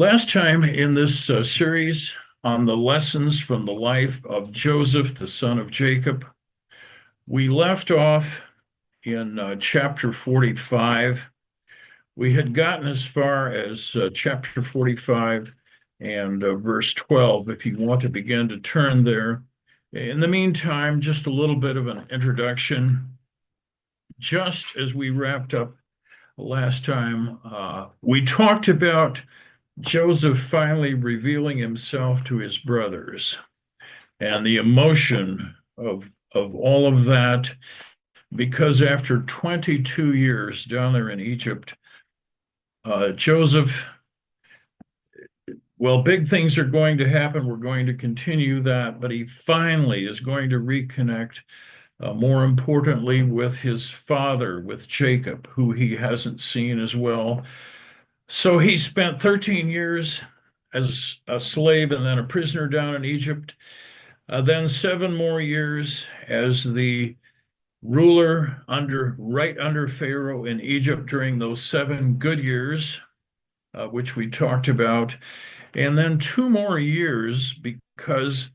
Last time in this series on the lessons from the life of Joseph, the son of Jacob, we left off in chapter 45. We had gotten as far as chapter 45 and verse 12, if you want to begin to turn there. In the meantime, just a little bit of an introduction. Just as we wrapped up last time, we talked about Joseph finally revealing himself to his brothers and the emotion of all of that, because after 22 years down there in Egypt, Joseph, well, big things are going to happen. We're going to continue that, but he finally is going to reconnect, more importantly, with his father, with Jacob, who he hasn't seen as well. So he spent 13 years as a slave and then a prisoner down in Egypt, then 7 more years as the ruler right under Pharaoh in Egypt during those 7 good years, which we talked about, and then 2 more years because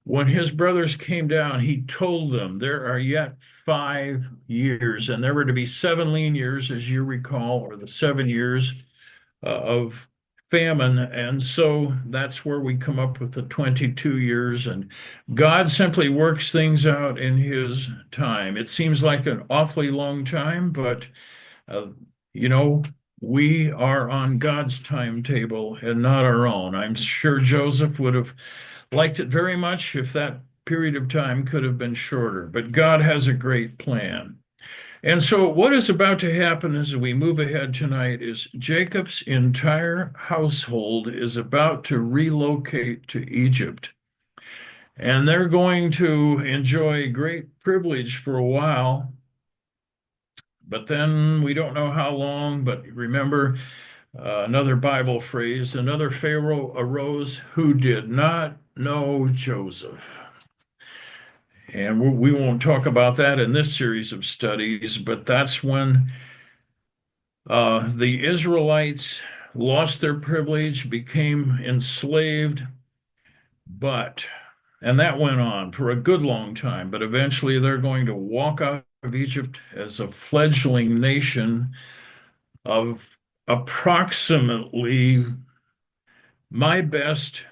when his brothers came down, he told them there are yet 5 years, and there were to be 7 lean years, as you recall, or the 7 years of famine. And so that's where we come up with the 22 years. And God simply works things out in his time. It seems like an awfully long time, but, uh, you know, we are on God's timetable and not our own. I'm sure Joseph would have liked it very much if that period of time could have been shorter, but God has a great plan. And so, what is about to happen as we move ahead tonight is Jacob's entire household is about to relocate to Egypt. And they're going to enjoy great privilege for a while, but then we don't know how long. But remember, another Bible phrase, another Pharaoh arose who did not know Joseph. And we won't talk about that in this series of studies, but that's when the Israelites lost their privilege, became enslaved, but, and that went on for a good long time, but eventually they're going to walk out of Egypt as a fledgling nation of approximately, my best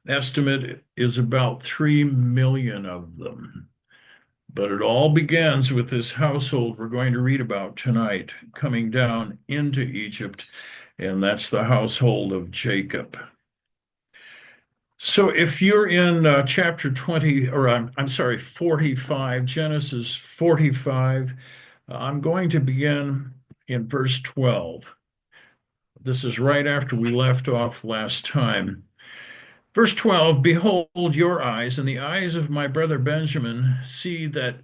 estimate is about 3 million of them. But it all begins with this household we're going to read about tonight coming down into Egypt, and that's the household of Jacob. So if you're in chapter 20, or I'm sorry, 45, Genesis 45, I'm going to begin in verse 12. This is right after we left off last time. Verse 12, behold, your eyes and the eyes of my brother Benjamin see that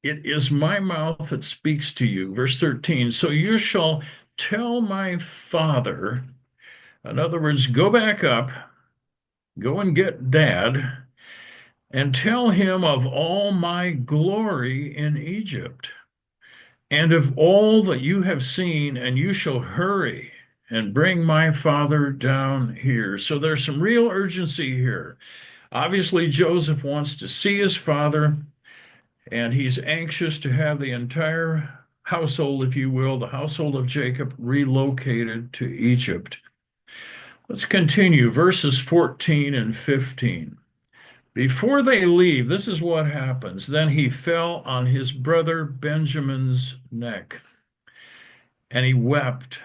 it is my mouth that speaks to you. Verse 13, so you shall tell my father, in other words, go back up, go and get dad, and tell him of all my glory in Egypt, and of all that you have seen, and you shall hurry and bring my father down here. So there's some real urgency here. Obviously, Joseph wants to see his father, and he's anxious to have the entire household, if you will, the household of Jacob, relocated to Egypt. Let's continue, verses 14 and 15. Before they leave, this is what happens. Then he fell on his brother Benjamin's neck, and he wept.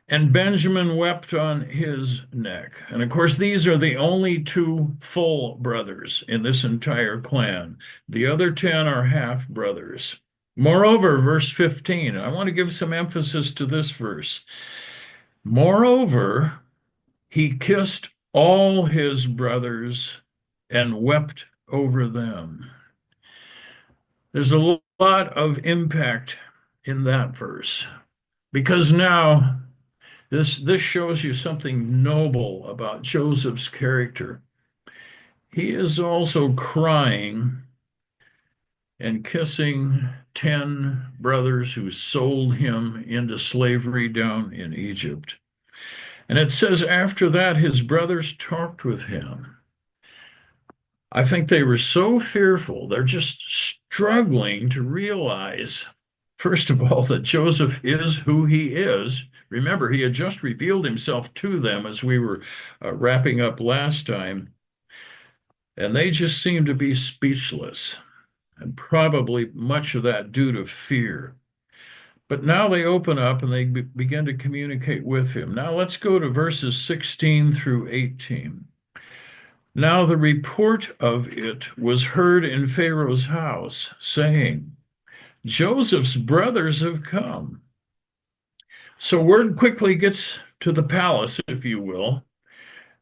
And Benjamin wept on his neck. And of course, these are the only two full brothers in this entire clan. The other 10 are half brothers. Moreover, verse 15, I want to give some emphasis to this verse. Moreover, he kissed all his brothers and wept over them. There's a lot of impact in that verse because now this shows you something noble about Joseph's character. He is also crying and kissing 10 brothers who sold him into slavery down in Egypt. And it says, after that, his brothers talked with him. I think they were so fearful, they're just struggling to realize, first of all, that Joseph is who he is. Remember, he had just revealed himself to them as we were wrapping up last time, and they just seemed to be speechless, and probably much of that due to fear. But now they open up and they begin to communicate with him. Now let's go to verses 16 through 18. Now the report of it was heard in Pharaoh's house, saying, Joseph's brothers have come. So word quickly gets to the palace, if you will,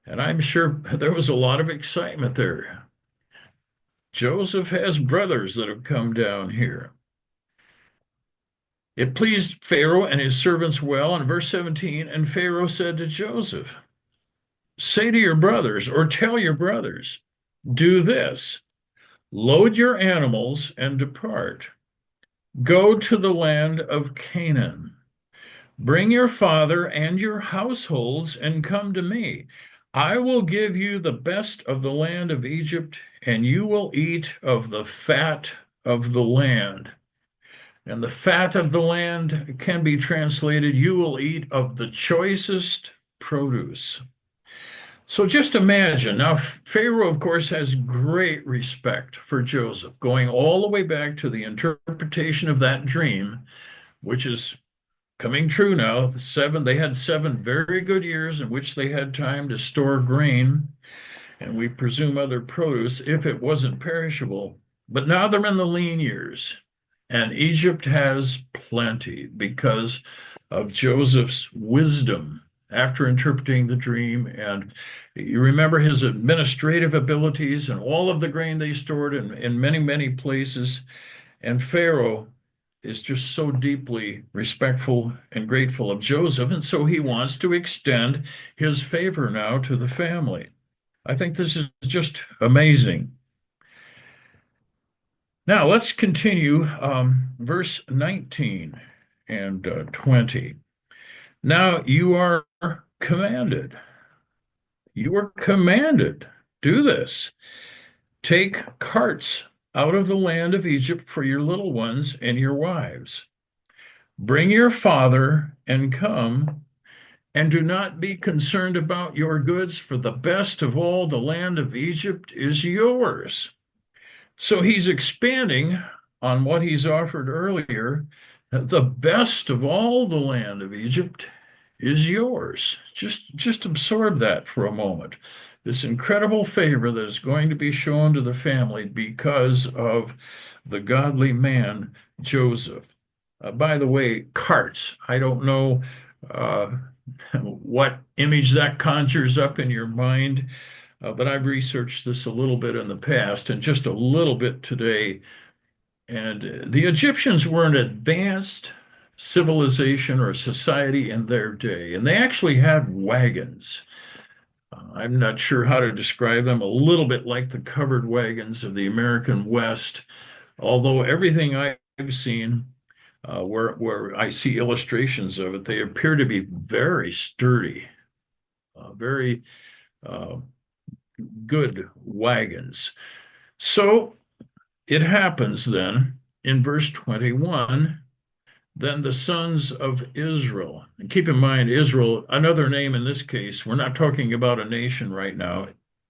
and I'm sure there was a lot of excitement there. Joseph has brothers that have come down here. It pleased Pharaoh and his servants well. In verse 17, and Pharaoh said to Joseph, say to your brothers, or tell your brothers, do this, load your animals and depart. Go to the land of Canaan. Bring your father and your households and come to me. I will give you the best of the land of Egypt, and you will eat of the fat of the land. And the fat of the land can be translated, you will eat of the choicest produce. So just imagine. Now, Pharaoh, of course, has great respect for Joseph, going all the way back to the interpretation of that dream, which is coming true now. They had 7 very good years in which they had time to store grain, and we presume other produce if it wasn't perishable. But now they're in the lean years, and Egypt has plenty because of Joseph's wisdom after interpreting the dream. And you remember his administrative abilities and all of the grain they stored in many, many places. And Pharaoh is just so deeply respectful and grateful of Joseph. And so he wants to extend his favor now to the family. I think this is just amazing. Now let's continue verse 19 and 20. Now you are commanded. You are commanded. Do this. Take carts out of the land of Egypt for your little ones and your wives. Bring your father and come, and do not be concerned about your goods, for the best of all the land of Egypt is yours. So he's expanding on what he's offered earlier. The best of all the land of Egypt is yours. Just absorb that for a moment. This incredible favor that is going to be shown to the family because of the godly man, Joseph. By the way, carts. I don't know what image that conjures up in your mind, but I've researched this a little bit in the past and just a little bit today. And the Egyptians were an advanced civilization or society in their day, and they actually had wagons. I'm not sure how to describe them, a little bit like the covered wagons of the American West, although everything I've seen where I see illustrations of it, they appear to be very sturdy, very uh, good wagons. So it happens then in verse 21, then the sons of Israel. And keep in mind, Israel, another name in this case, we're not talking about a nation right now.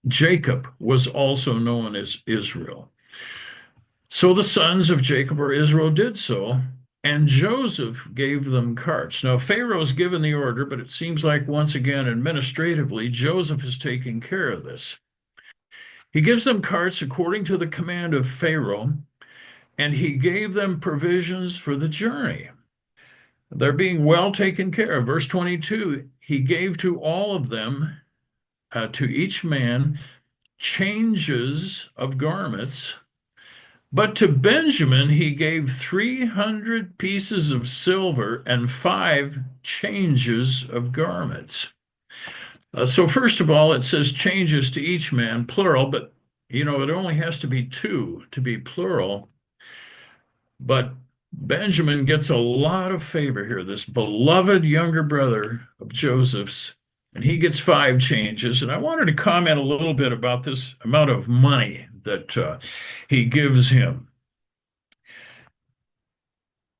Jacob was also known as Israel. So the sons of Jacob or Israel did so, and Joseph gave them carts. Now, Pharaoh's given the order, but it seems like once again, administratively, Joseph is taking care of this. He gives them carts according to the command of Pharaoh, and he gave them provisions for the journey. They're being well taken care of. Verse 22, he gave to all of them, to each man, changes of garments. But to Benjamin he gave 300 pieces of silver and 5 changes of garments. So first of all, it says changes to each man, plural, but it only has to be 2 to be plural. But Benjamin gets a lot of favor here, this beloved younger brother of Joseph's, and he gets 5 changes. And I wanted to comment a little bit about this amount of money that he gives him.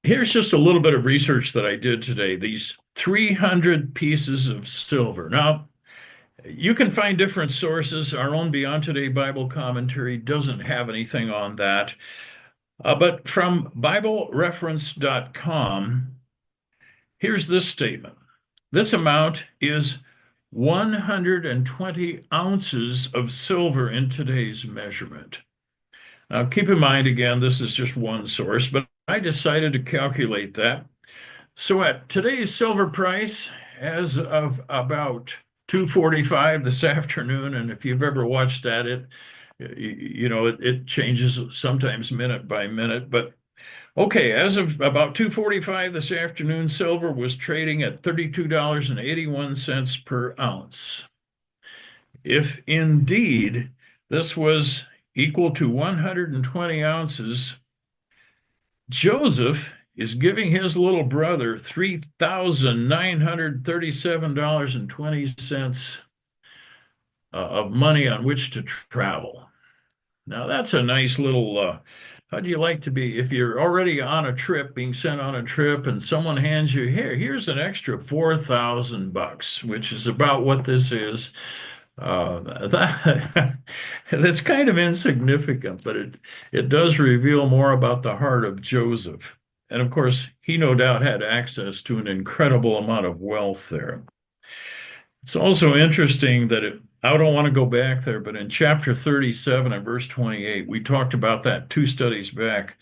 Here's just a little bit of research that I did today. These 300 pieces of silver. Now, you can find different sources. Our own Beyond Today Bible commentary doesn't have anything on that. But from BibleReference.com, here's this statement. This amount is 120 ounces of silver in today's measurement. Now, keep in mind, again, this is just one source, but I decided to calculate that. So at today's silver price, as of about 2:45 this afternoon, and if you've ever watched that, it changes sometimes minute by minute, but okay, as of about 2:45 this afternoon, silver was trading at $32.81 per ounce. If indeed this was equal to 120 ounces, Joseph is giving his little brother $3,937.20 of money on which to travel. Now, that's a nice little, how'd you like to be if you're already on a trip, being sent on a trip, and someone hands you, here's an extra $4,000, which is about what this is. That's kind of insignificant, but it does reveal more about the heart of Joseph. And of course, he no doubt had access to an incredible amount of wealth there. It's also interesting that I don't want to go back there, but in chapter 37 and verse 28, we talked about that 2 studies back.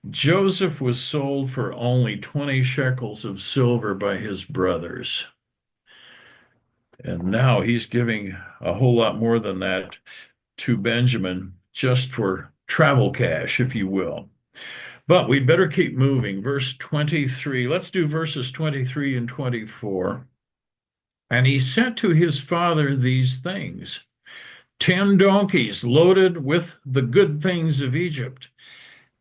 Joseph was sold for only 20 shekels of silver by his brothers. And now he's giving a whole lot more than that to Benjamin just for travel cash, if you will. But we'd better keep moving. Verse 23. Let's do verses 23 and 24. And he sent to his father these things: 10 donkeys loaded with the good things of Egypt,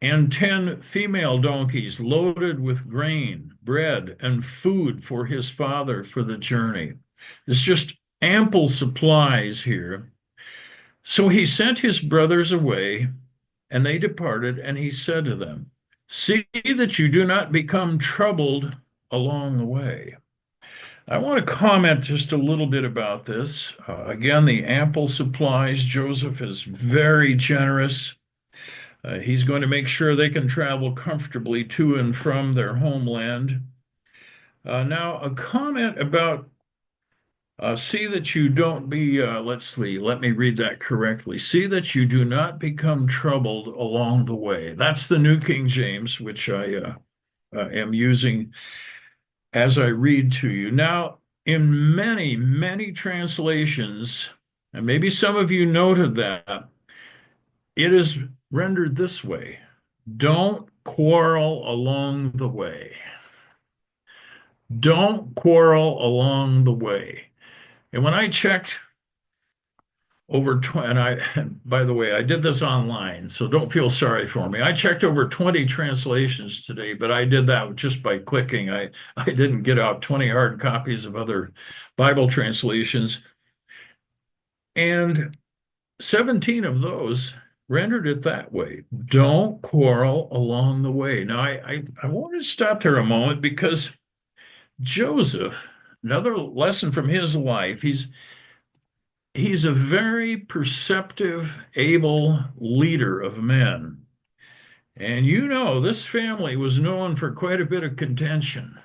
and 10 female donkeys loaded with grain, bread, and food for his father for the journey. There's just ample supplies here. So he sent his brothers away, and they departed, and he said to them, "See that you do not become troubled along the way." I want to comment just a little bit about this. Again, the ample supplies. Joseph is very generous. He's going to make sure they can travel comfortably to and from their homeland. Now, a comment about see that you don't be, let's see, let me read that correctly. See that you do not become troubled along the way. That's the New King James, which I am using as I read to you. Now, in many, many translations, and maybe some of you noted that, it is rendered this way: don't quarrel along the way. Don't quarrel along the way. And when I checked over, by the way, I did this online, so don't feel sorry for me. I checked over 20 translations today, but I did that just by clicking. I didn't get out 20 hard copies of other Bible translations. And 17 of those rendered it that way: don't quarrel along the way. Now, I want to stop there a moment, because Joseph, another lesson from his life, he's a very perceptive, able leader of men. And this family was known for quite a bit of contention.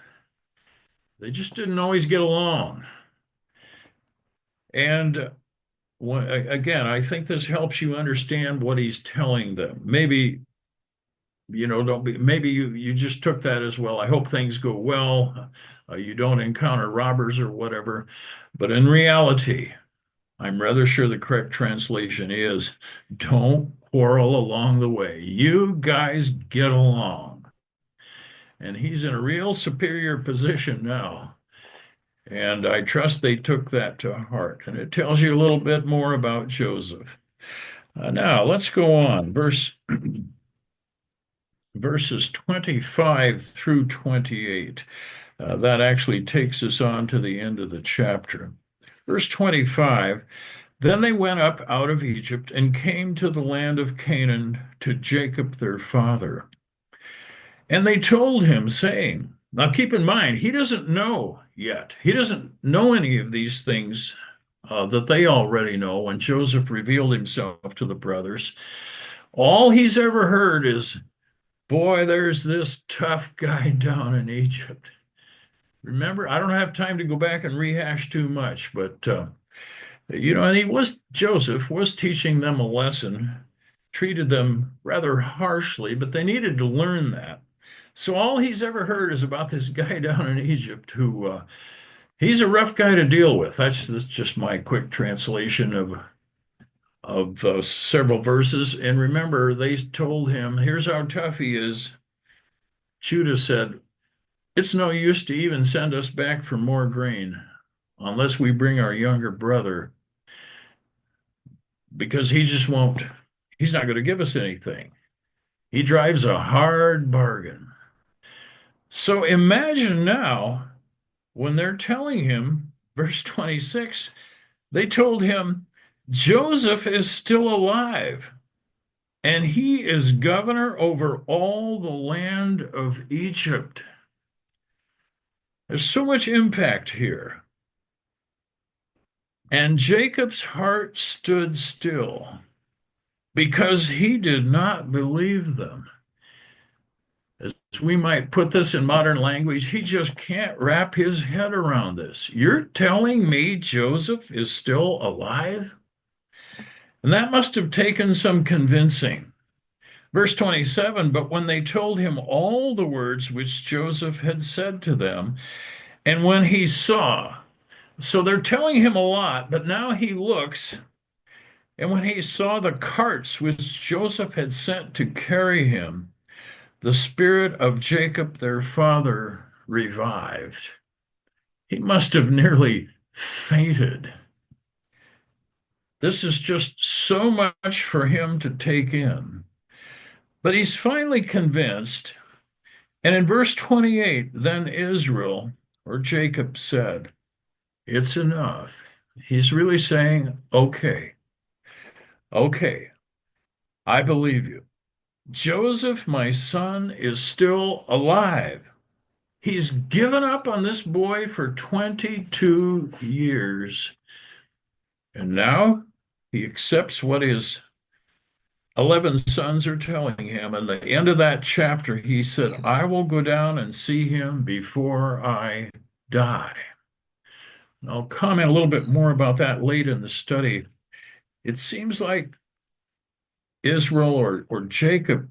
They just didn't always get along. And again, I think this helps you understand what he's telling them. Maybe, maybe you just took that as, well, I hope things go well. You don't encounter robbers or whatever. But in reality, I'm rather sure the correct translation is, don't quarrel along the way. You guys get along. And he's in a real superior position now. And I trust they took that to heart. And it tells you a little bit more about Joseph. Now, let's go on. Verses 25 through 28. That actually takes us on to the end of the chapter. Verse 25, then they went up out of Egypt and came to the land of Canaan to Jacob their father. And they told him, saying, now keep in mind, he doesn't know yet. He doesn't know any of these things that they already know when Joseph revealed himself to the brothers. All he's ever heard is, boy, there's this tough guy down in Egypt. Remember, I don't have time to go back and rehash too much, but and Joseph was teaching them a lesson, treated them rather harshly, but they needed to learn that. So all he's ever heard is about this guy down in Egypt who he's a rough guy to deal with. That's just my quick translation of several verses. And remember, they told him, here's how tough he is. Judah said, it's no use to even send us back for more grain unless we bring our younger brother, because he just won't, he's not going to give us anything. He drives a hard bargain. So imagine now when they're telling him, verse 26, they told him, Joseph is still alive, and he is governor over all the land of Egypt. There's so much impact here. And Jacob's heart stood still because he did not believe them. As we might put this in modern language, he just can't wrap his head around this. You're telling me Joseph is still alive? And that must have taken some convincing. Verse 27, but when they told him all the words which Joseph had said to them, and when he saw, so they're telling him a lot, but now he looks, and when he saw the carts which Joseph had sent to carry him, the spirit of Jacob their father revived. He must have nearly fainted. This is just so much for him to take in. But he's finally convinced. And in verse 28, then Israel, or Jacob, said, it's enough. He's really saying, okay, I believe you. Joseph, my son, is still alive. He's given up on this boy for 22 years. And now he accepts what his 11 sons are telling him. And at the end of that chapter, he said, I will go down and see him before I die. And I'll comment a little bit more about that late in the study. It seems like Israel or Jacob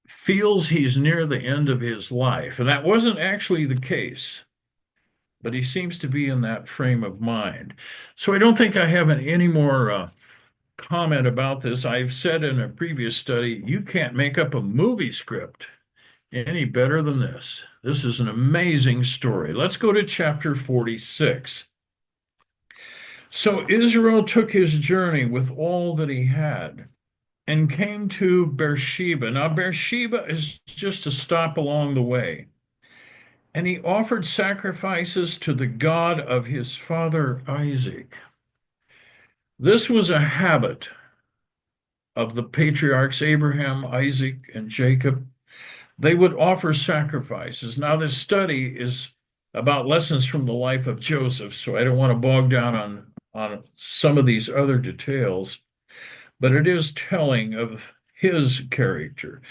feels he's near the end of his life. And that wasn't actually the case, but he seems to be in that frame of mind. So I don't think I have any more comment about this. I've said in a previous study, you can't make up a movie script any better than this. This is an amazing story. Let's go to chapter 46. So Israel took his journey with all that he had and came to Beersheba. Now, Beersheba is just a stop along the way. And he offered sacrifices to the God of his father Isaac. This was a habit of the patriarchs Abraham, Isaac, and Jacob. They would offer sacrifices. Now, this study is about lessons from the life of Joseph, so I don't want to bog down on some of these other details, but it is telling of his character.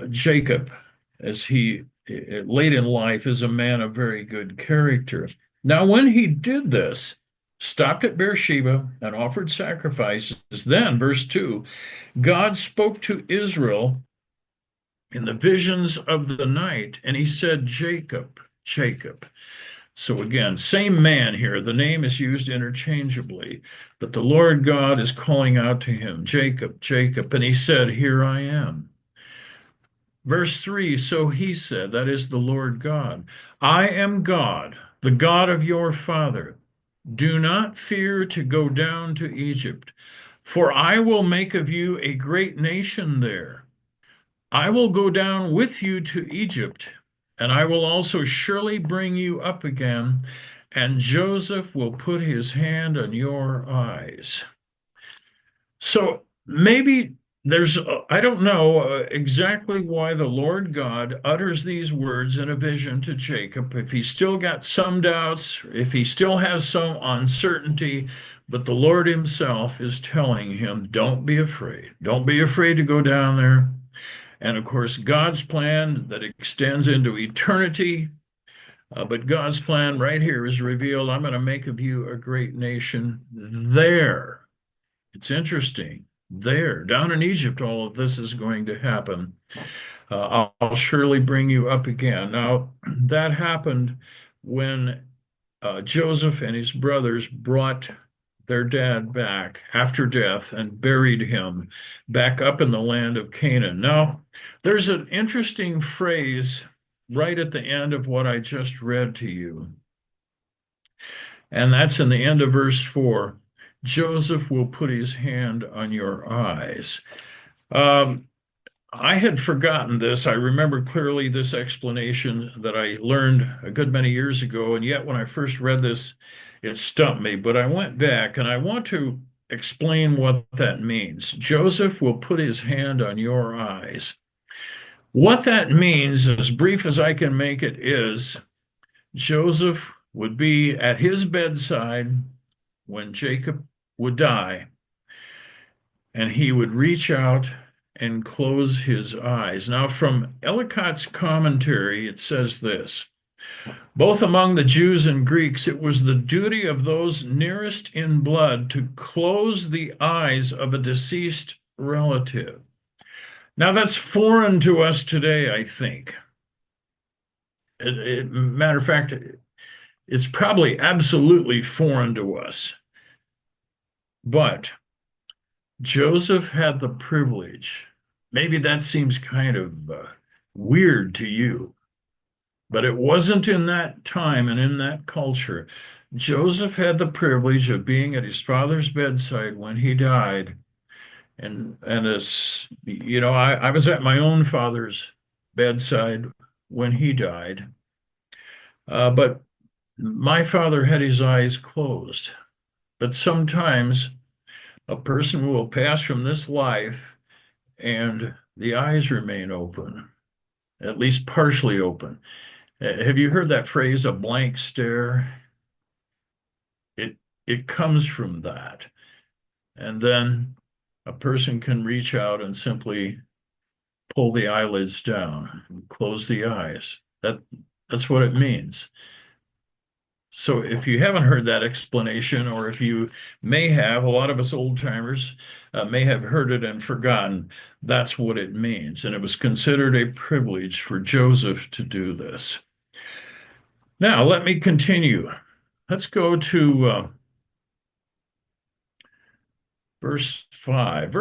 Jacob, as he late in life, is a man of very good character. Now, when he did this, stopped at Beersheba and offered sacrifices, then, verse 2, God spoke to Israel in the visions of the night, and he said, Jacob, Jacob. So again, same man here. The name is used interchangeably, but the Lord God is calling out to him, Jacob, Jacob, and he said, here I am. Verse 3, so he said, that is the Lord God, I am God, the God of your father. Do not fear to go down to Egypt, for I will make of you a great nation there. I will go down with you to Egypt, and I will also surely bring you up again, and Joseph will put his hand on your eyes. So maybe there's, I don't know exactly why the Lord God utters these words in a vision to Jacob. If he's still got some doubts, if he still has some uncertainty, but the Lord himself is telling him, don't be afraid. Don't be afraid to go down there. And of course, God's plan that extends into eternity. But God's plan right here is revealed. I'm going to make of you a great nation there. It's interesting. There, down in Egypt, all of this is going to happen. I'll surely bring you up again. Now, that happened when Joseph and his brothers brought their dad back after death and buried him back up in the land of Canaan. Now, there's an interesting phrase right at the end of what I just read to you, and that's in the end of verse 4. Joseph will put his hand on your eyes. Um, I had forgotten this. I remember clearly this explanation that I learned a good many years ago, and yet when I first read this, it stumped me. But I went back and I want to explain what that means. Joseph will put his hand on your eyes. What that means, as brief as I can make it, is Joseph would be at his bedside when Jacob would die, and he would reach out and close his eyes. Now, from Ellicott's commentary, it says this: both among the Jews and Greeks, it was the duty of those nearest in blood to close the eyes of a deceased relative. Now, that's foreign to us today, I think. Matter of fact, it's probably absolutely foreign to us. But Joseph had the privilege. Maybe that seems kind of weird to you, but it wasn't in that time and in that culture. Joseph had the privilege of being at his father's bedside when he died. And as you know, I was at my own father's bedside when he died. But my father had his eyes closed. But sometimes a person will pass from this life and the eyes remain open, at least partially open. Have you heard that phrase, a blank stare? It it comes from that. And then a person can reach out and simply pull the eyelids down and close the eyes. That's what it means. So if you haven't heard that explanation, or if you may have, a lot of us old timers may have heard it and forgotten, that's what it means. And it was considered a privilege for Joseph to do this. Now, let me continue. Let's go to verses 5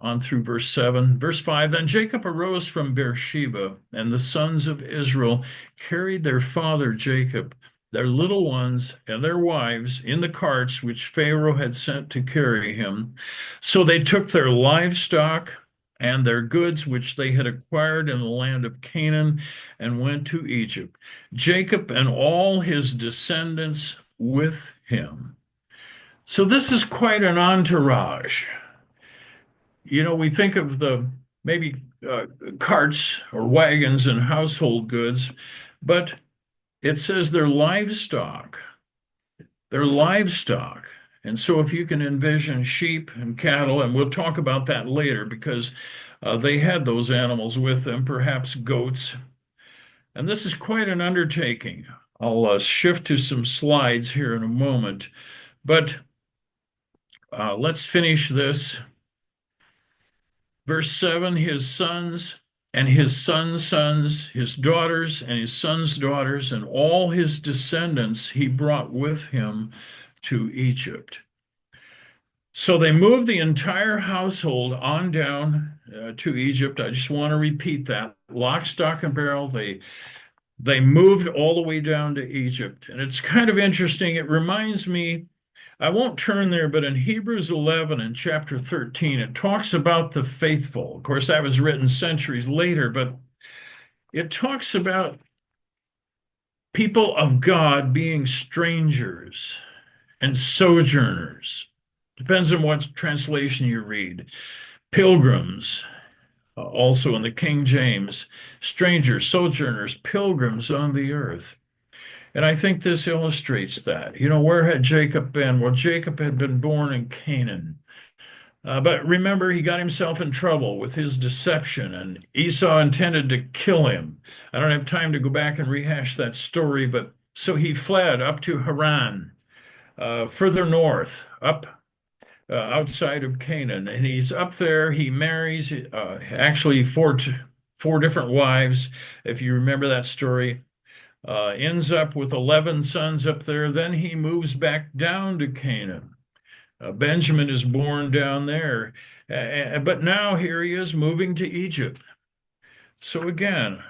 on through verse 7. Verse 5, then Jacob arose from Beersheba, and the sons of Israel carried their father Jacob, their little ones, and their wives in the carts which Pharaoh had sent to carry him. So they took their livestock and their goods which they had acquired in the land of Canaan and went to Egypt, Jacob and all his descendants with him. So this is quite an entourage. You know, we think of the maybe carts or wagons and household goods, but it says they're livestock. They're livestock. And so if you can envision sheep and cattle, and we'll talk about that later because they had those animals with them, perhaps goats. And this is quite an undertaking. I'll shift to some slides here in a moment, but let's finish this. Verse 7, his sons and his sons' sons, his daughters and his sons' daughters, and all his descendants he brought with him to Egypt. So they moved the entire household on down to Egypt. I just want to repeat that. Lock, stock, and barrel, they moved all the way down to Egypt. And it's kind of interesting. It reminds me, I won't turn there, but in Hebrews 11 and chapter 13, it talks about the faithful. Of course, that was written centuries later, but it talks about people of God being strangers and sojourners. Depends on what translation you read. Pilgrims, also in the King James, strangers, sojourners, pilgrims on the earth. And I think this illustrates that. Where had Jacob been? Well, Jacob had been born in Canaan. But remember, he got himself in trouble with his deception, and Esau intended to kill him. I don't have time to go back and rehash that story, but so he fled up to Haran, further north, up outside of Canaan. And he's up there. He marries actually four different wives, if you remember that story. Ends up with 11 sons up there. Then he moves back down to Canaan. Benjamin is born down there. But now here he is moving to Egypt. So again,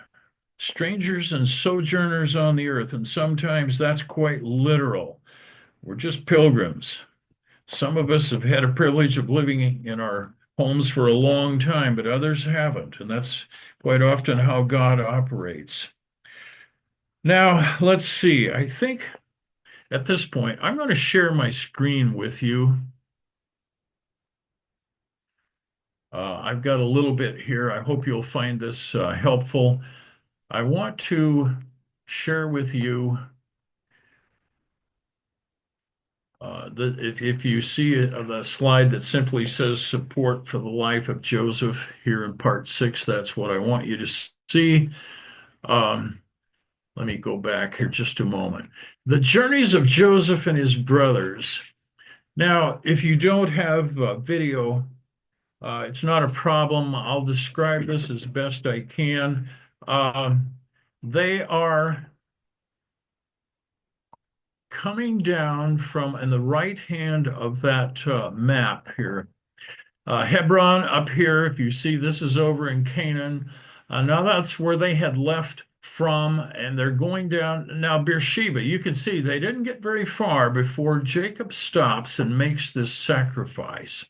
strangers and sojourners on the earth. And sometimes that's quite literal. We're just pilgrims. Some of us have had a privilege of living in our homes for a long time, but others haven't. And that's quite often how God operates. Now, let's see. I think at this point, I'm going to share my screen with you. I've got a little bit here. I hope you'll find this helpful. I want to share with you if you see the slide that simply says support for the life of Joseph here in part 6, that's what I want you to see. Let me go back here just a moment. The journeys of Joseph and his brothers. Now, if you don't have video, it's not a problem. I'll describe this as best I can. They are coming down from in the right hand of that map here. Hebron up here, if you see, this is over in Canaan. Now that's where they had left from, and they're going down. Now, Beersheba, you can see they didn't get very far before Jacob stops and makes this sacrifice.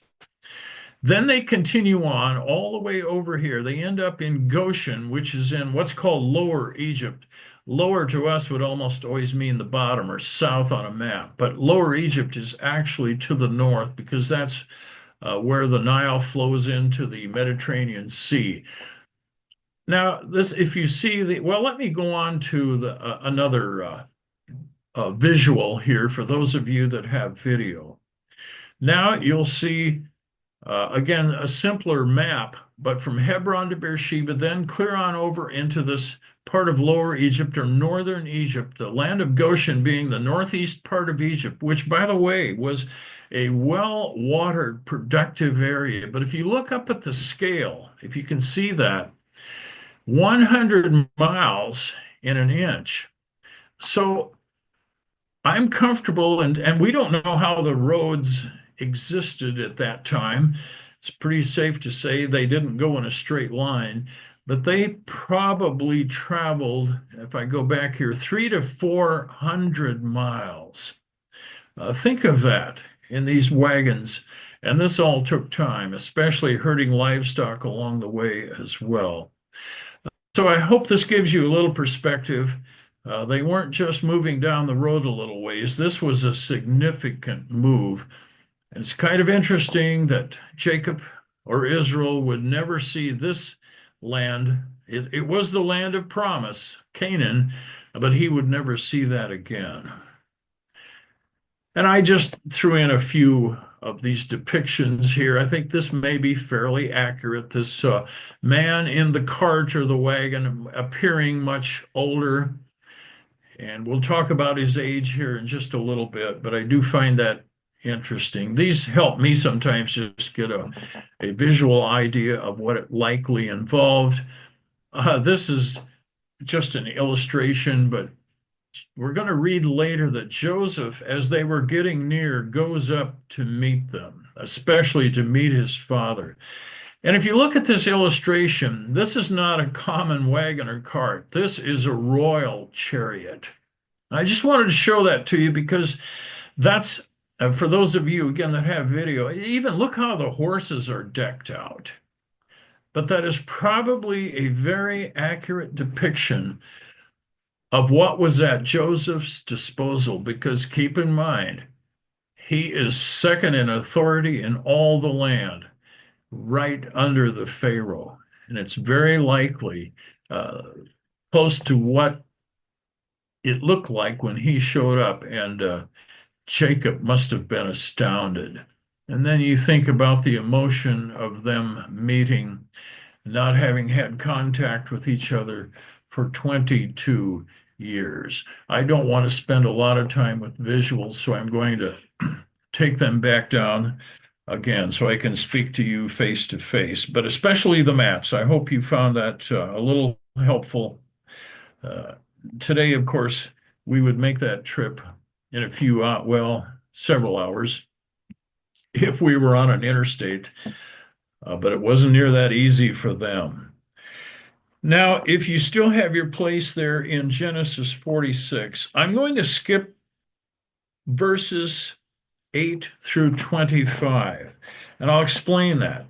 Then they continue on all the way over here. They end up in Goshen, which is in what's called Lower Egypt. Lower to us would almost always mean the bottom or south on a map, but Lower Egypt is actually to the north because that's where the Nile flows into the Mediterranean Sea. Now, this, if you see the, well, let me go on to the another visual here for those of you that have video. Now you'll see again, a simpler map, but from Hebron to Beersheba, then clear on over into this part of Lower Egypt or Northern Egypt, the land of Goshen being the northeast part of Egypt, which, by the way, was a well-watered, productive area. But if you look up at the scale, if you can see that, 100 miles in an inch. So I'm comfortable, and we don't know how the roads existed at that time. It's pretty safe to say they didn't go in a straight line, but they probably traveled, if I go back here, 300 to 400 miles. Think of that in these wagons. And this all took time, especially herding livestock along the way as well. So I hope this gives you a little perspective. They weren't just moving down the road a little ways. This was a significant move. And it's kind of interesting that Jacob or Israel would never see this land. It was the land of promise, Canaan, but he would never see that again. And I just threw in a few of these depictions here. I think this may be fairly accurate. This man in the cart or the wagon appearing much older. And we'll talk about his age here in just a little bit, but I do find that interesting. These help me sometimes just get a visual idea of what it likely involved. This is just an illustration, but we're going to read later that Joseph, as they were getting near, goes up to meet them, especially to meet his father. And if you look at this illustration, this is not a common wagon or cart. This is a royal chariot. I just wanted to show that to you because that's, for those of you, again, that have video, even look how the horses are decked out. But that is probably a very accurate depiction of what was at Joseph's disposal, because keep in mind, he is second in authority in all the land, right under the Pharaoh. And it's very likely uh, close to what it looked like when he showed up. And Jacob must have been astounded. And then you think about the emotion of them meeting, not having had contact with each other for 22 years. I don't want to spend a lot of time with visuals, so I'm going to take them back down again so I can speak to you face to face, but especially the maps. I hope you found that a little helpful. Uh, Today, of course, we would make that trip in a few, well, several hours if we were on an interstate, but it wasn't near that easy for them. Now, if you still have your place there in Genesis 46, I'm going to skip verses 8 through 25, and I'll explain that.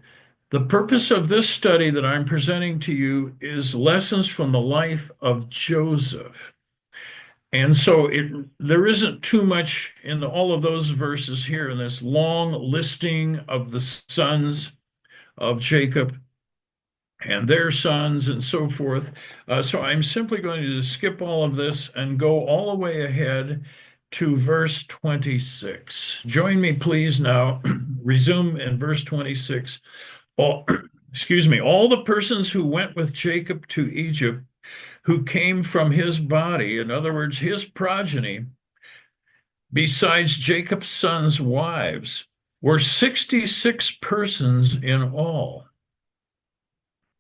The purpose of this study that I'm presenting to you is lessons from the life of Joseph. And so there isn't too much in all of those verses here in this long listing of the sons of Jacob and their sons and so forth. So I'm simply going to skip all of this and go all the way ahead to verse 26. Join me, please, now. Resume in verse 26. All, excuse me, all the persons who went with Jacob to Egypt, who came from his body, in other words, his progeny, besides Jacob's sons' wives, were 66 persons in all.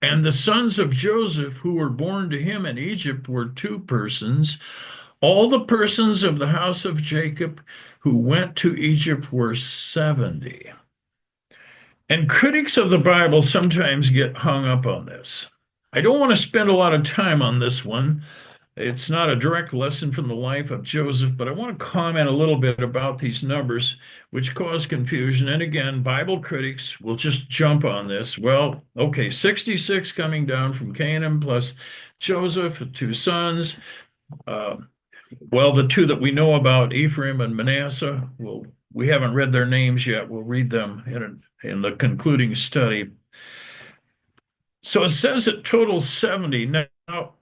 And the sons of Joseph who were born to him in Egypt were 2 persons. All the persons of the house of Jacob who went to Egypt were 70. And critics of the Bible sometimes get hung up on this. I don't want to spend a lot of time on this one. It's not a direct lesson from the life of Joseph, but I want to comment a little bit about these numbers, which cause confusion. And again, Bible critics will just jump on this. Well, okay, 66 coming down from Canaan plus Joseph, 2 sons. Well, the 2 that we know about, Ephraim and Manasseh, we haven't read their names yet. We'll read them in the concluding study. So it says it totals 70. Now,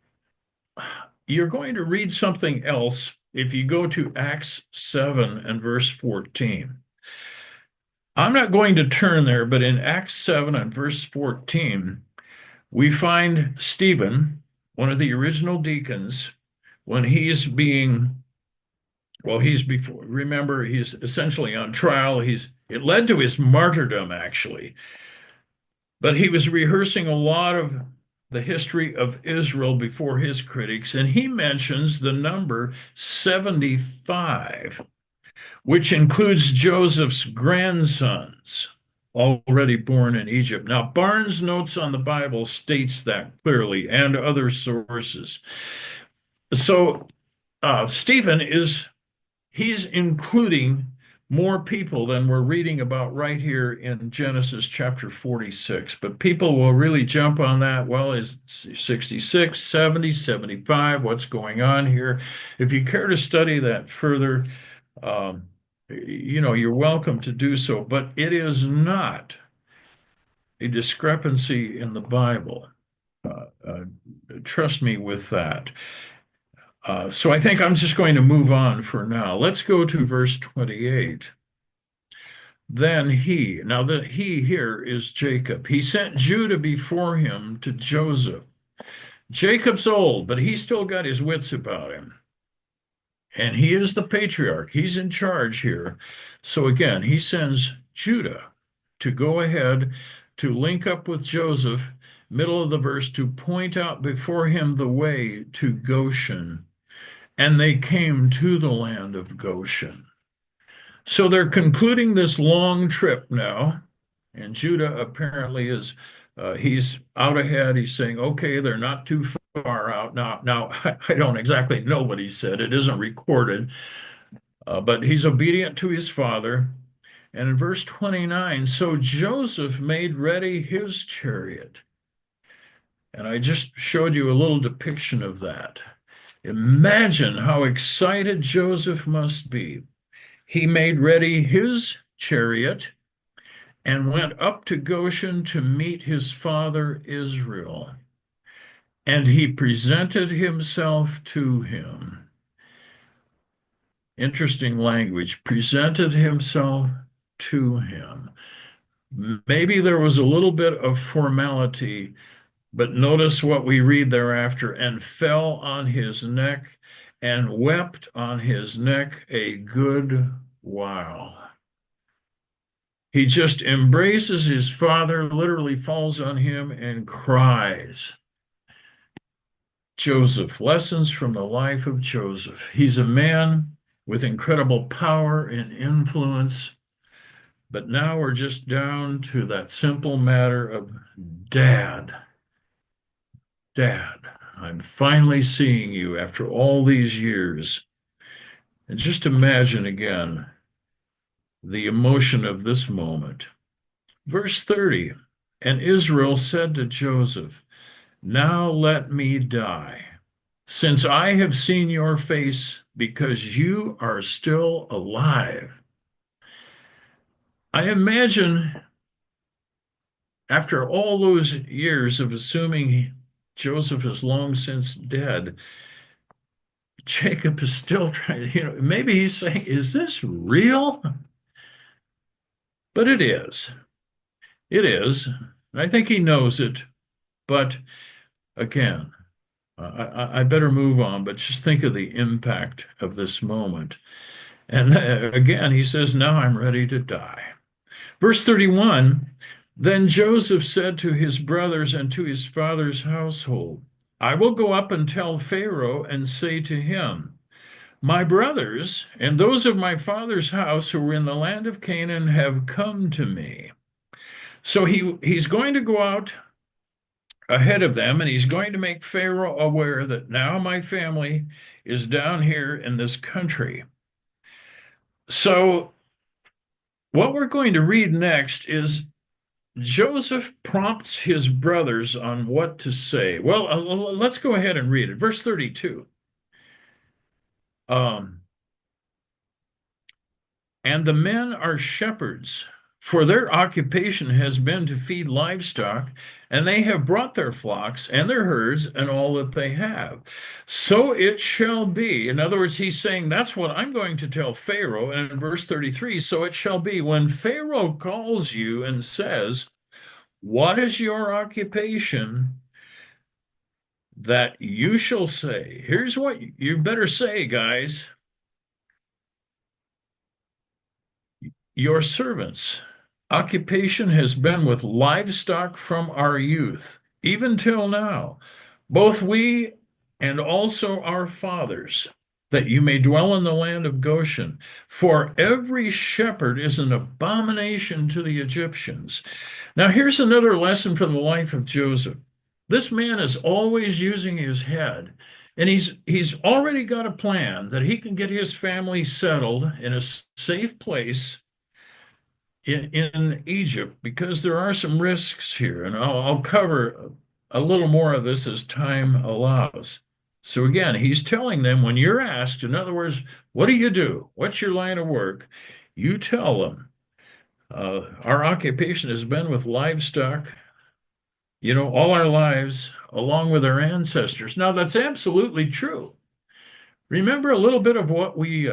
you're going to read something else if you go to Acts 7 and verse 14. I'm not going to turn there, but in Acts 7 and verse 14, we find Stephen, one of the original deacons, when he's remember, he's essentially on trial. It led to his martyrdom, actually. But he was rehearsing a lot of the history of Israel before his critics, and he mentions the number 75, which includes Joseph's grandsons already born in Egypt. Now, Barnes' Notes on the Bible states that clearly, and other sources. So Stephen he's including more people than we're reading about right here in Genesis chapter 46. But people will really jump on that. Well, is 66, 70, 75? What's going on here? If you care to study that further, you're welcome to do so. But it is not a discrepancy in the Bible. Trust me with that. So I think I'm just going to move on for now. Let's go to verse 28. Then now that he here is Jacob, he sent Judah before him to Joseph. Jacob's old, but he's still got his wits about him. And he is the patriarch. He's in charge here. So again, he sends Judah to go ahead to link up with Joseph, middle of the verse, to point out before him the way to Goshen. And they came to the land of Goshen. So they're concluding this long trip now, and Judah apparently he's out ahead. He's saying, okay, they're not too far out. Now I don't exactly know what he said. It isn't recorded, but he's obedient to his father. And in verse 29, so Joseph made ready his chariot. And I just showed you a little depiction of that. Imagine how excited Joseph must be. He made ready his chariot and went up to Goshen to meet his father Israel. And he presented himself to him. Interesting language, presented himself to him. Maybe there was a little bit of formality, but notice what we read thereafter, and fell on his neck and wept on his neck a good while. He just embraces his father, literally falls on him and cries. Joseph, lessons from the life of Joseph. He's a man with incredible power and influence, but now we're just down to that simple matter of Dad, Dad, I'm finally seeing you after all these years. And just imagine again the emotion of this moment. Verse 30, and Israel said to Joseph, now let me die, since I have seen your face, because you are still alive. I imagine after all those years of assuming Joseph is long since dead, Jacob is still trying, maybe he's saying, is this real? But it is. It is. I think he knows it. But again, I better move on, but just think of the impact of this moment. And again, he says, now I'm ready to die. Verse 31, then Joseph said to his brothers and to his father's household, I will go up and tell Pharaoh and say to him, my brothers and those of my father's house who were in the land of Canaan have come to me. So he's going to go out ahead of them, and he's going to make Pharaoh aware that now my family is down here in this country. So what we're going to read next is Joseph prompts his brothers on what to say. Well, let's go ahead and read it. Verse 32. And the men are shepherds, for their occupation has been to feed livestock, and they have brought their flocks and their herds and all that they have. So it shall be. In other words, he's saying, that's what I'm going to tell Pharaoh. And in verse 33, so it shall be when Pharaoh calls you and says, what is your occupation? That you shall say, here's what you better say, guys. Your servants' occupation has been with livestock from our youth, even till now, both we and also our fathers, that you may dwell in the land of Goshen. For every shepherd is an abomination to the Egyptians. Now, here's another lesson from the life of Joseph. This man is always using his head. And he's already got a plan that he can get his family settled in a safe place in Egypt, because there are some risks here, and I'll cover a little more of this as time allows. So again, he's telling them, when you're asked, in other words, what do you do? What's your line of work? You tell them, our occupation has been with livestock, all our lives, along with our ancestors. Now, that's absolutely true. Remember a little bit of what we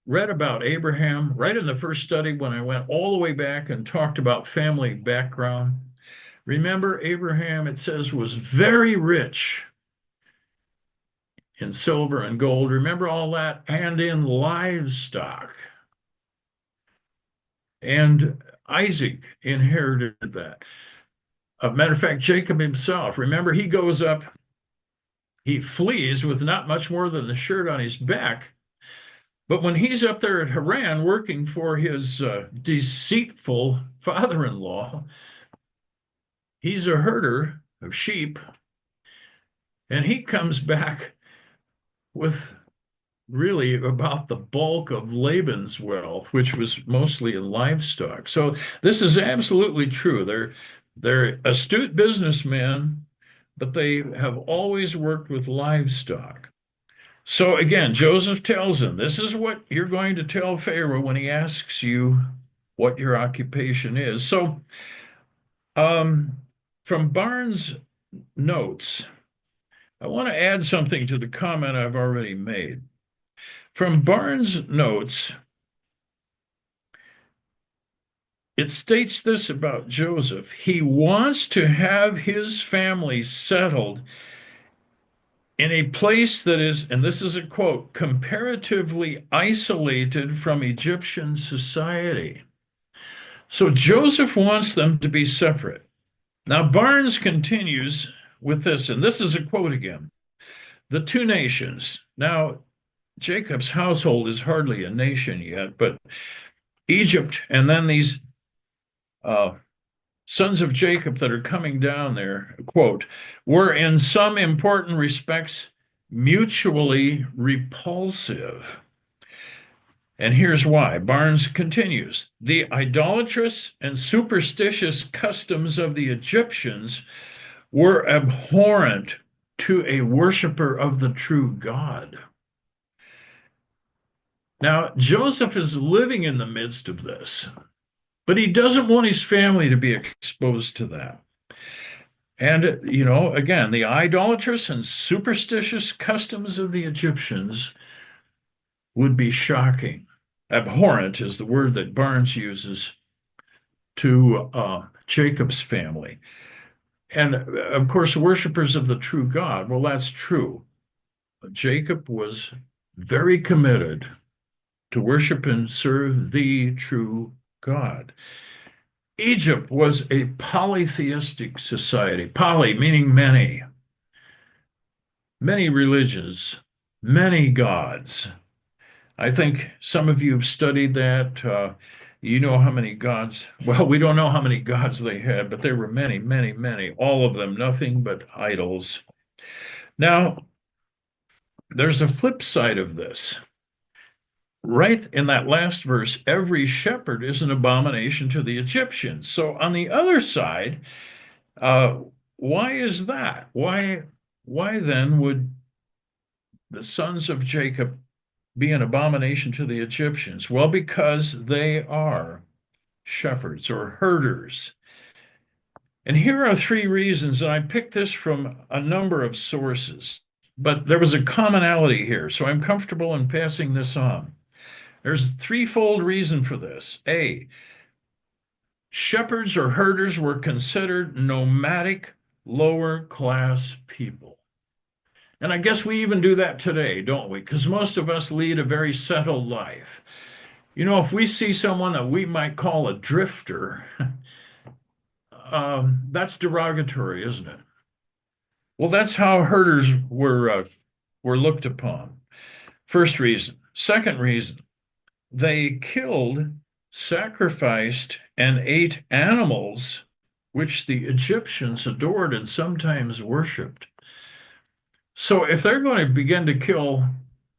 read about Abraham right in the first study when I went all the way back and talked about family background. Remember, Abraham, it says, was very rich in silver and gold. Remember all that? And in livestock. And Isaac inherited that. A matter of fact, Jacob himself, remember, he goes up, he flees with not much more than the shirt on his back. But when he's up there at Haran working for his deceitful father-in-law, he's a herder of sheep, and he comes back with really about the bulk of Laban's wealth, which was mostly in livestock. So this is absolutely true. They're astute businessmen, but they have always worked with livestock. So again, Joseph tells him, this is what you're going to tell Pharaoh when he asks you what your occupation is. So um, from Barnes' notes, I want to add something to the comment I've already made. From Barnes' notes, it states this about Joseph. He wants to have his family settled in a place that is, and this is a quote, comparatively isolated from Egyptian society. So Joseph wants them to be separate. Now, Barnes continues with this, and this is a quote again. The two nations. Now, Jacob's household is hardly a nation yet, but Egypt and then these uh, sons of Jacob that are coming down there, quote, were in some important respects mutually repulsive. And here's why. Barnes continues, the idolatrous and superstitious customs of the Egyptians were abhorrent to a worshiper of the true God. Now, Joseph is living in the midst of this, but he doesn't want his family to be exposed to that. And, again, the idolatrous and superstitious customs of the Egyptians would be shocking. Abhorrent is the word that Barnes uses to Jacob's family. And, of course, worshipers of the true God. Well, that's true. Jacob was very committed to worship and serve the true God. Egypt was a polytheistic society. Poly meaning many, many religions, many gods. I think some of you have studied that. You know how many gods, well, we don't know how many gods they had, but there were many, many, many, all of them, nothing but idols. Now, there's a flip side of this. Right in that last verse, every shepherd is an abomination to the Egyptians. So on the other side, uh, why is that? Why then would the sons of Jacob be an abomination to the Egyptians? Well, because they are shepherds or herders. And here are three reasons, and I picked this from a number of sources, but there was a commonality here, so I'm comfortable in passing this on. There's a threefold reason for this. A, shepherds or herders were considered nomadic, lower class people. And I guess we even do that today, don't we? Because most of us lead a very settled life. If we see someone that we might call a drifter, that's derogatory, isn't it? Well, that's how herders were looked upon. First reason. Second reason, they killed, sacrificed, and ate animals which the Egyptians adored and sometimes worshiped. So if they're going to begin to kill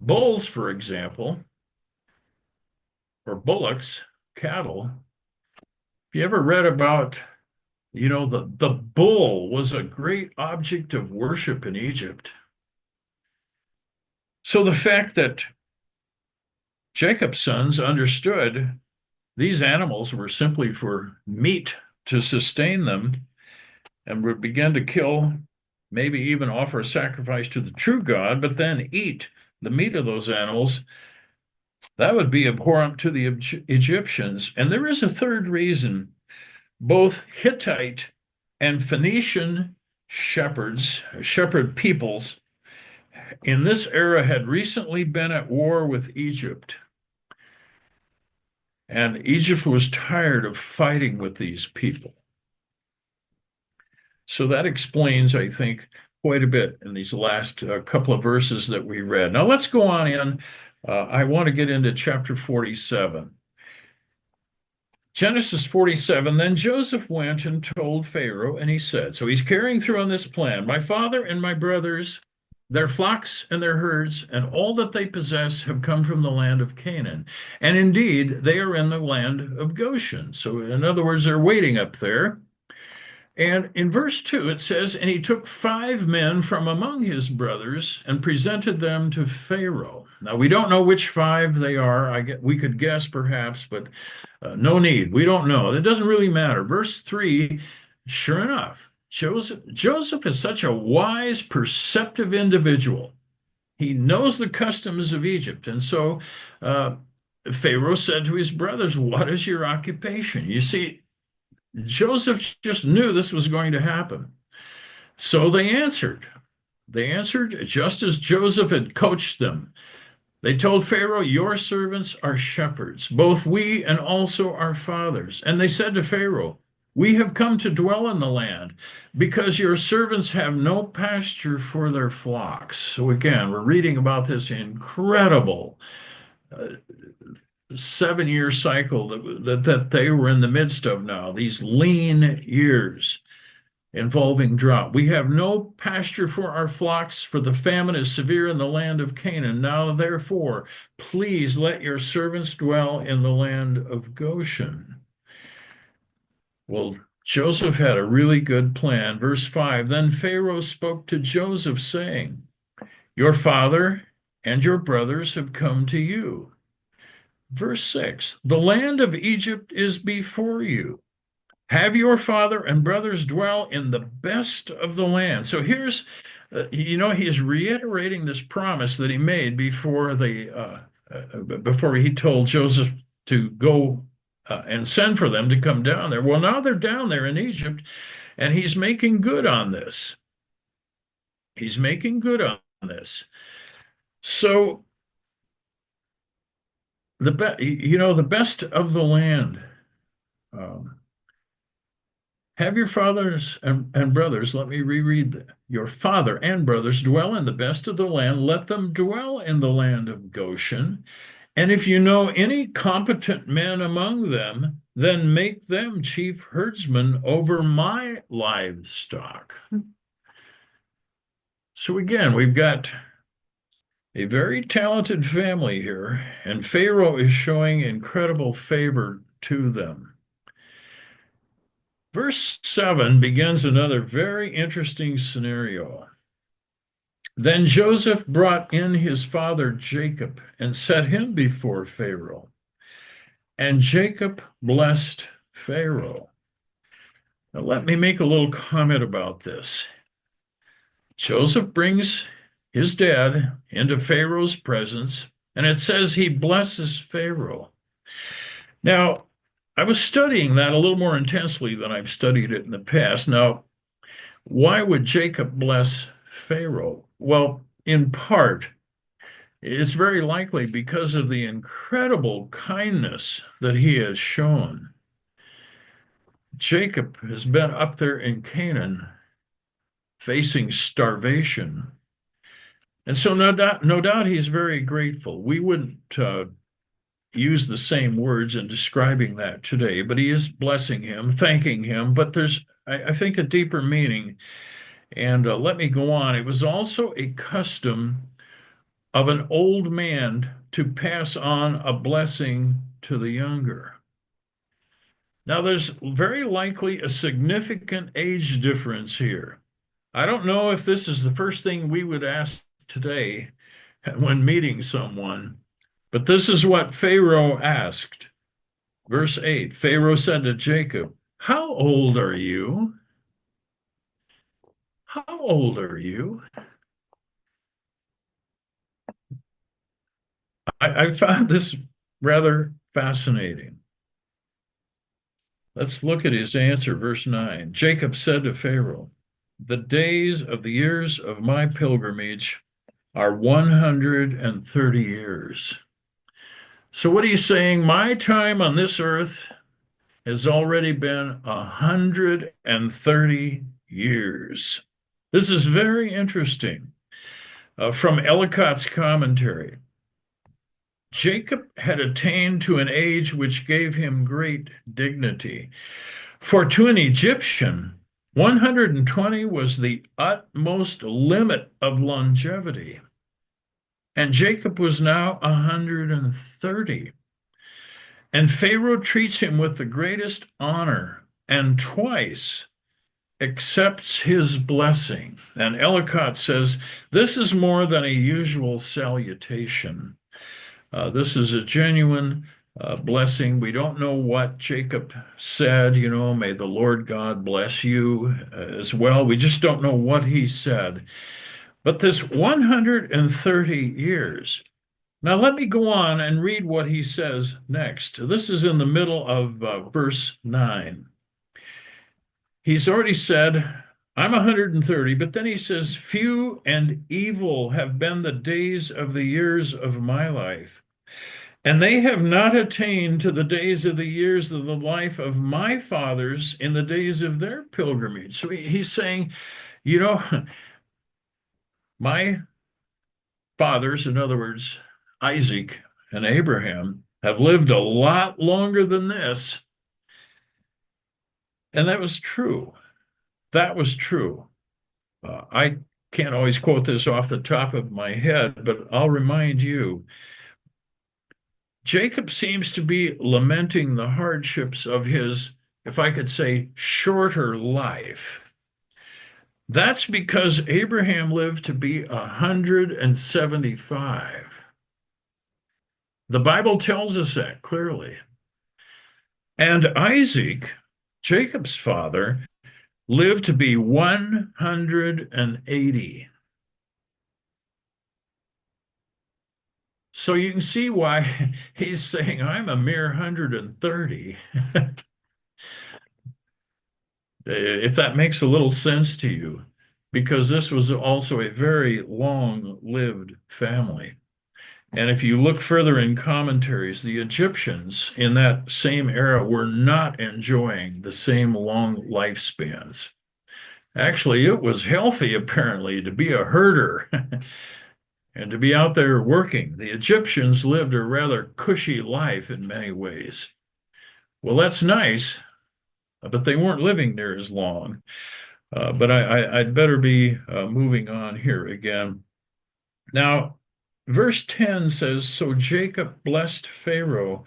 bulls, for example, or bullocks, cattle, if you ever read about, the bull was a great object of worship in Egypt. So the fact that Jacob's sons understood these animals were simply for meat to sustain them and would begin to kill, maybe even offer a sacrifice to the true God, but then eat the meat of those animals. That would be abhorrent to the Egyptians. And there is a third reason. Both Hittite and Phoenician shepherd peoples in this era had recently been at war with Egypt. And Egypt was tired of fighting with these people. So that explains, I think, quite a bit in these last couple of verses that we read. Now let's go on in. I want to get into chapter 47. Genesis 47, then Joseph went and told Pharaoh, and he said, so he's carrying through on this plan, my father and my brothers, their flocks and their herds, and all that they possess have come from the land of Canaan. And indeed, they are in the land of Goshen. So in other words, they're waiting up there. And in verse 2, it says, And he took 5 men from among his brothers and presented them to Pharaoh. Now, we don't know which 5 they are. We could guess perhaps, but no need. We don't know. It doesn't really matter. Verse 3, sure enough, Joseph is such a wise, perceptive individual. He knows the customs of Egypt. And so uh, Pharaoh said to his brothers, What is your occupation? You see, Joseph just knew this was going to happen. So they answered. They answered just as Joseph had coached them. They told Pharaoh, Your servants are shepherds, both we and also our fathers. And they said to Pharaoh, We have come to dwell in the land because your servants have no pasture for their flocks. So again, we're reading about this incredible 7 year cycle that they were in the midst of now, these lean years involving drought. We have no pasture for our flocks, for the famine is severe in the land of Canaan. Now, therefore, please let your servants dwell in the land of Goshen. Well, Joseph had a really good plan. Verse 5, Then Pharaoh spoke to Joseph, saying, Your father and your brothers have come to you. Verse 6, The land of Egypt is before you. Have your father and brothers dwell in the best of the land. So here's, he is reiterating this promise that he made before he told Joseph to go and send for them to come down there. Well, now they're down there in Egypt, and he's making good on this. He's making good on this. So the best of the land. Have your fathers and brothers, let me reread that. Your father and brothers dwell in the best of the land. Let them dwell in the land of Goshen. And if you know any competent men among them, then make them chief herdsmen over my livestock. So again, we've got a very talented family here, and Pharaoh is showing incredible favor to them. Verse 7 begins another very interesting scenario. Then Joseph brought in his father Jacob and set him before Pharaoh. And Jacob blessed Pharaoh. Now, let me make a little comment about this. Joseph brings his dad into Pharaoh's presence, and it says he blesses Pharaoh. Now, I was studying that a little more intensely than I've studied it in the past. Now, why would Jacob bless Pharaoh? Well, in part, it's very likely because of the incredible kindness that he has shown. Jacob has been up there in Canaan facing starvation. And so no doubt he's very grateful. We wouldn't use the same words in describing that today, but he is blessing him, thanking him. But there's, I think, a deeper meaning. And let me go on. It was also a custom of an old man to pass on a blessing to the younger. Now, there's very likely a significant age difference here. I don't know if this is the first thing we would ask today when meeting someone, but this is what Pharaoh asked. Verse 8, Pharaoh said to Jacob, How old are you? How old are you? I found this rather fascinating. Let's look at his answer, verse 9. Jacob said to Pharaoh, The days of the years of my pilgrimage are 130 years. So what he's saying, my time on this earth has already been 130 years. This is very interesting. From Ellicott's commentary, Jacob had attained to an age which gave him great dignity. For to an Egyptian, 120 was the utmost limit of longevity. And Jacob was now 130. And Pharaoh treats him with the greatest honor, and twice accepts his blessing. And Ellicott says, this is more than a usual salutation. This is a genuine blessing. We don't know what Jacob said, may the Lord God bless you as well. We just don't know what he said. But this 130 years. Now, let me go on and read what he says next. This is in the middle of verse 9. He's already said, I'm 130, but then he says, few and evil have been the days of the years of my life, and they have not attained to the days of the years of the life of my fathers in the days of their pilgrimage. So he's saying, you know, my fathers, in other words, Isaac and Abraham, have lived a lot longer than this. And that was true. That was true. I can't always quote this off the top of my head, but I'll remind you. Jacob seems to be lamenting the hardships of his, if I could say, shorter life. That's because Abraham lived to be 175. The Bible tells us that clearly. And Isaac, Jacob's father, lived to be 180. So you can see why he's saying, I'm a mere 130. If that makes a little sense to you, because this was also a very long-lived family. And if you look further in commentaries, the Egyptians in that same era were not enjoying the same long lifespans. Actually, it was healthy, apparently, to be a herder and to be out there working. The Egyptians lived a rather cushy life in many ways. Well, that's nice, but they weren't living near as long. But I'd better be moving on here again. Now, verse 10 says, so Jacob blessed Pharaoh.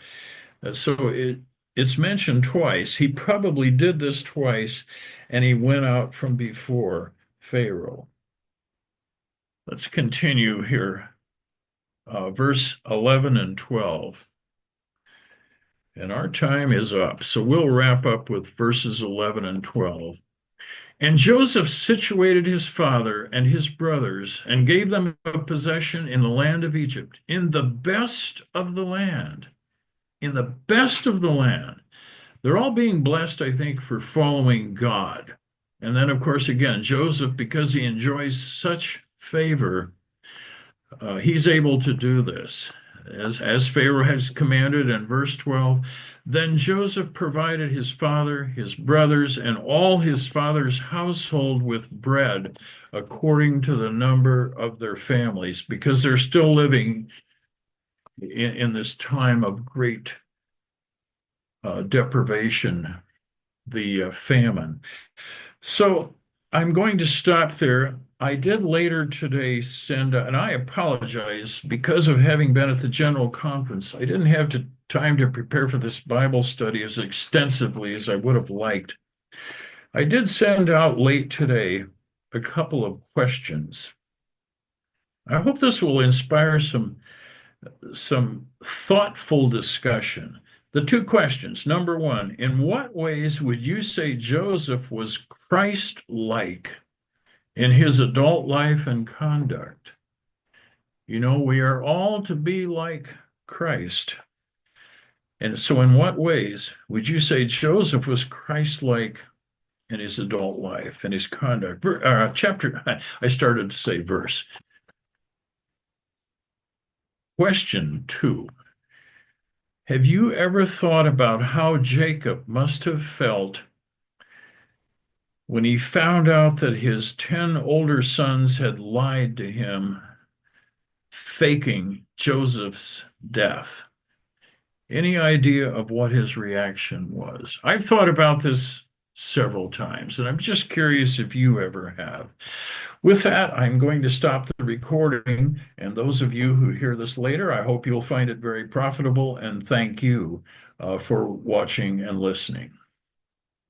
It's mentioned twice. He probably did this twice, and he went out from before Pharaoh. Let's continue here. Verse 11 and 12. And our time is up, so we'll wrap up with verses 11 and 12. And Joseph situated his father and his brothers and gave them a possession in the land of Egypt, in the best of the land. In the best of the land. They're all being blessed, I think, for following God. And then, of course, again, Joseph, because he enjoys such favor, he's able to do this. As Pharaoh has commanded in verse 12, then Joseph provided his father, his brothers, and all his father's household with bread according to the number of their families, because they're still living in this time of great deprivation, the famine. So I'm going to stop there. I did later today send, and I apologize because of having been at the general conference. I didn't have time to prepare for this Bible study as extensively as I would have liked. I did send out late today a couple of questions. I hope this will inspire some thoughtful discussion. The two questions. Number one, in what ways would you say Joseph was Christ-like in his adult life and conduct? We are all to be like Christ. And so in what ways would you say Joseph was Christ-like in his adult life and his conduct? I started to say verse. Question 2. Have you ever thought about how Jacob must have felt when he found out that his 10 older sons had lied to him, faking Joseph's death? Any idea of what his reaction was? I've thought about this several times, and I'm just curious if you ever have. With that, I'm going to stop the recording, and those of you who hear this later, I hope you'll find it very profitable, and thank you for watching and listening.